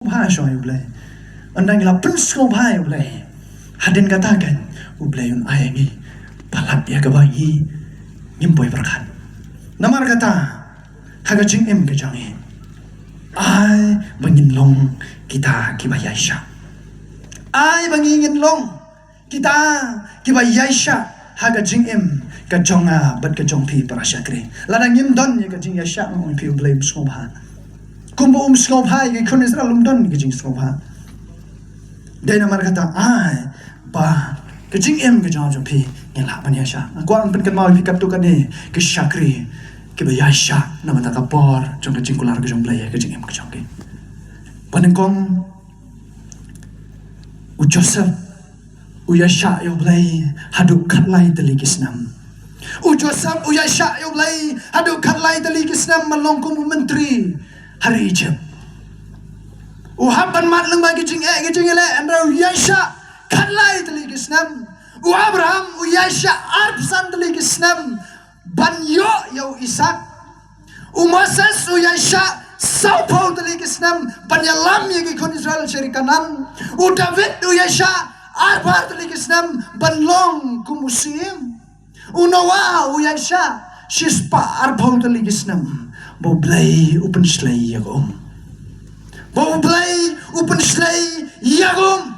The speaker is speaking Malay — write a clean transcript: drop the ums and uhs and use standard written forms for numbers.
Bha shoy ublay andang la pensko bhai ublay hadin katakan ublay un ayangi palat ya kabangi ngimpoi berkat namar kata haga jingem ke jangi ai bangin long kita kibayasha ai bangin long kita kibayasha haga jingem ka jonga bat ka jongpi parashakre ladang ngim don ya ka jingiaishah on pi ublay pensko bha kumbu skobha ke kun Israel lumdon ke jing skobha dai namar kata ai ba ke jing em ke jang pi ngela ban yasha ko an pen kan mau pi kap tu kan ni ke shakri ke ba yasha nama ta kapor jong ke jing kular ke jong blaya ke jing em ke jong ke panengkong u Joseph u yasha yo blai hadu khatlai tali kisnam u Joseph u yasha yo blai hadu khatlai tali kisnam malongkum menteri hari Ijab uhaban mat leng bagi jing ele andra yasha khalai tali kisnam u Abraham u yasha arpsan tali kisnam ban yo Isak u Moses u yasha saupo tali kisnam ban yalam ye kon Israel syarikanan u David u yasha arbar tali kisnam ban long kumusim u Noah u yasha shispa arpo tali kisnam bo blay open slay yagom bo blay open slay yagom